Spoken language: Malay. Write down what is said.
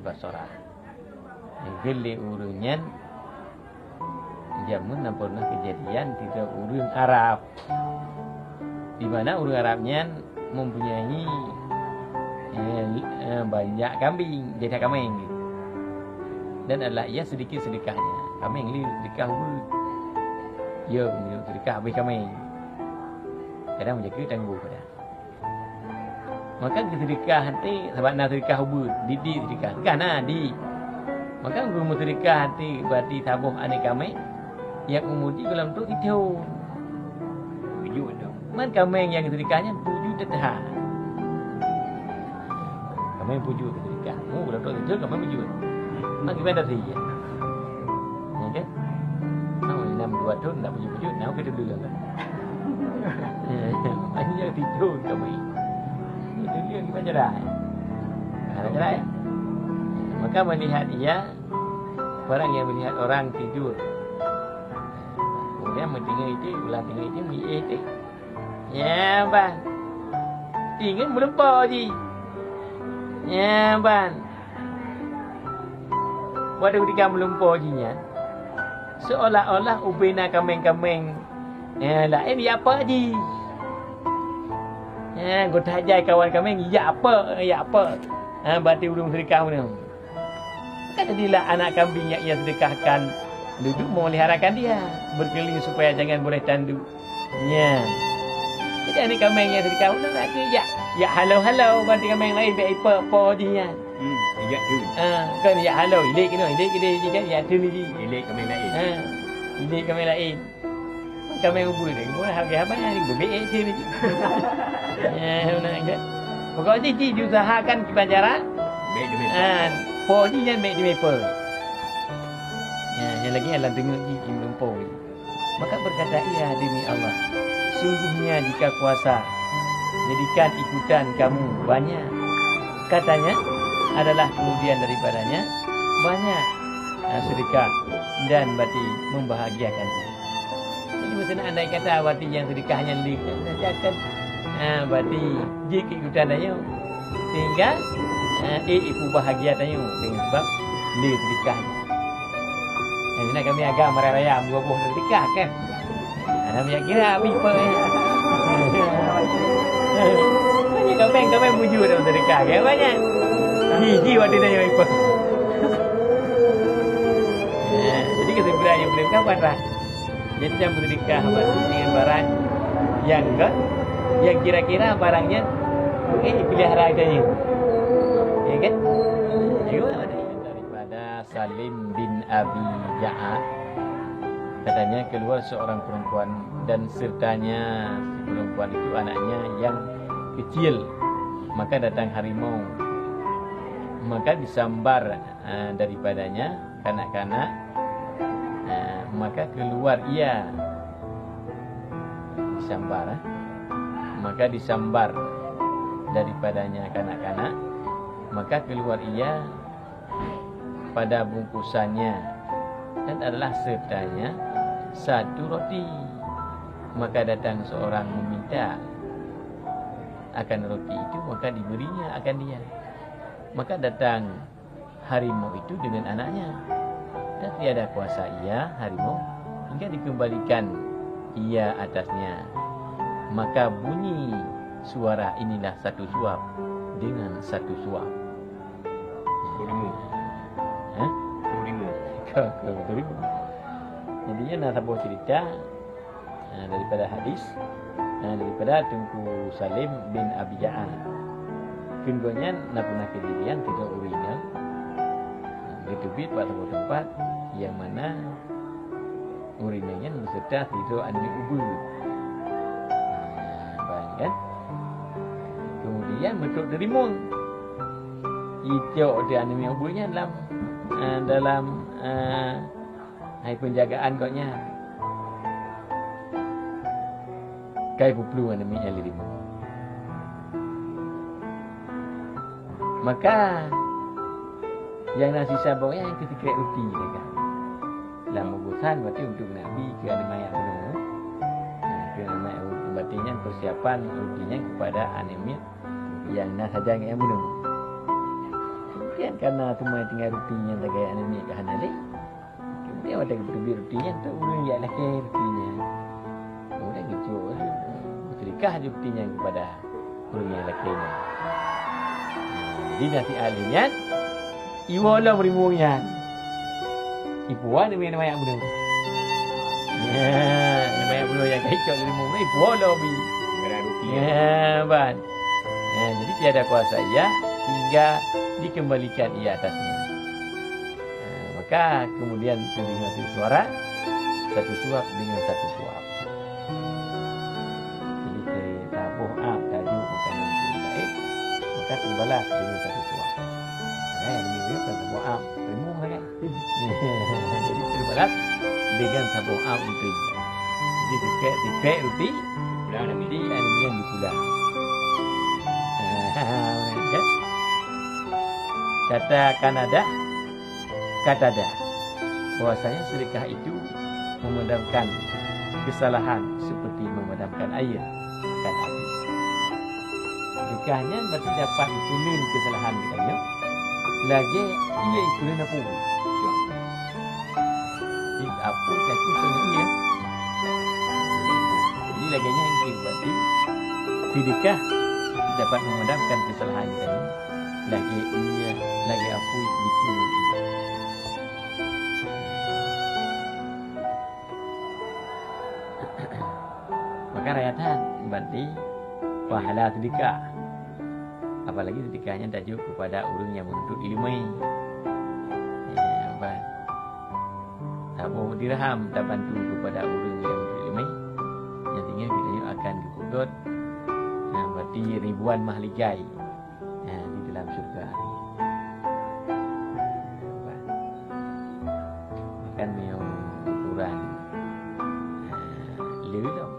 Basra. Gele urunyan jamun pernah kejadian tidak urun Arab. Di mana urun Arabnya mempunyai banyak kambing, jadi kambing gitu. Dan adalah ia sedikit sedekahnya. Kambing ni sedekah urut. Ya, sedekah habis kambing. Kadang menjaga tangguh pada. Maka sedekah nanti sebab nak sedekah urut, di sedekah. Kan di. Maka guru sedekah nanti berarti tabuh anak kambing yang umudi dalam tu itu. Wujud dah. Man kambing yang sedekahnya 7 tetah. Kambing 7 sedekah. Dalam tu itu kambing 7. Mak gimana tadi ya? Okey. Mau 2 tahun tak wujud-wujud, nak kita dulu kan. Hanya tidur kami. Itu dia kita cerai. Kalau cerai, maka melihat ia orang yang melihat orang tidur. Kemudian mendengar itu, ulang dengar itu, itu. Ya, bang. Ingin melempar je. Ya, bang. Pada ketika melempar je, seolah-olah ubina kambing-kambing lain ya apa je. Gota hajai kawan kambing ya apa. Berarti urung sedekah mana. Kan jadilah anak kambing yang ia sedekahkan duduk memeliharakan dia berkeliling supaya jangan boleh tanduk. Ya. Jadi anak kambing yang sedekah mana nak ya halau berarti kambing lain biar apa je nya. Ya tu. Kan ya halau ilik kena kan ya tu ni. Ilik kambing lain. Ilik kambing lain. Kambing ubur ni, boleh harga apa ni? Bebek je ni. Mana kan? Pokoknya ji diusahakan kita jarak. Baik demi. Po ji jangan baik demi po. Yang lagi alam dengar ji belum po. Maka berkata ia demi Allah, sungguhnya jika kuasa jadikan ikutan kamu banyak. Katanya adalah kemudian daripadanya banyak sedekah dan berarti membahagiakan. Jadi macam andai kata berarti yang sedekahnya lihat nanti akan berarti jika ikutan ayo tinggal ibu bahagia tayo dengan sebab dia sedekahnya. Ini kami agak meraya buah-buah sedekah kan. Kami kira apa banyak kambing bujur dalam sedekah kan banyak. Gigi waktu dia yang ikut. Jadi kesimpulan yang boleh kawan lah. Jadi yang bersedekah berarti dengan barang yang enggak, yang kira-kira barangnya pelihara adanya. Ya kan? Daripada Salim bin Abi Ja'ad, katanya keluar seorang perempuan dan sertanya si perempuan itu anaknya yang kecil. Maka datang harimau. Maka disambar daripadanya kanak-kanak. Maka keluar ia disambar. Maka disambar daripadanya kanak-kanak. Maka keluar ia pada bungkusannya dan adalah sertanya satu roti. Maka datang seorang meminta akan roti itu, maka diberinya akan dia. Maka datang harimau itu dengan anaknya dan tiada kuasa ia harimau hingga dikembalikan ia atasnya. Maka bunyi suara inilah satu suap dengan satu suap. Kurimu. Jadinya nak sebuah cerita daripada hadis daripada Tunku Salim bin Abi Ja'ad. Kungonya nak pernah kejadian tidak urinya ditubit pada sebuah tempat yang mana urinanya beserta tidur animi ubur. Kan? Kemudian bentuk derimun. Hijau dia animi uburnya dalam hai penjagaan koknya. Kai puplu animi derimun. Maka yang nasi saboknya yang ketika roti kan. Dalam urusan berarti untuk Nabi ke mayat dulu. Ke mayat berartinya persiapan rotinya kepada anemia yang nak saja yang menunggu. Kemudian karena semua tinggal rutinya tak kayak anak ke hanali. Kemudian ada berbeda rutinya tu ulun ya lah ke rutinya. Kemudian gitu. Berikah rutinya kepada ulun yang lakinya. Jadi nanti alihnya iwala berimungan. Ipuan demi nama yang benar. Ya, nama yang benar yang kait kalau berimungan ipuan lebih. Ya, ban. Ya, jadi tiada kuasa ia hingga dikembalikan ia atasnya. Maka kemudian dengan satu suara, satu suap dengan satu suap. Jadi tabuh tajuk makanan baik, maka terbalas dengan satu suap. Ini dia tabuh remung kan. Jadi terbalas dengan tabuh roti. Jadi dikek roti, pulang nanti yang dipulang. Kata Kanada, kata dah bahwasanya sedekah itu memadamkan kesalahan seperti memadamkan air dan api. Sedekahnya masih dapat ditulis kesalahan katanya. Lagi ia ikutin apa? Apa kaki sebenarnya? Jadi laginya yang berarti sedekah dapat memadamkan kesalahan katanya. Lagi ia lagi apa ditulis. Maka rakyatan berarti pahala sedekah. Apalagi sedekahnya tajuk kepada orang yang menuntut ilmu. Tabu dirham tak bantu kepada orang yang menuntut ilmu. Yang tinggal kita akan dikudut. Berarti ribuan mahligai di dalam surga. Makan yang ukuran leu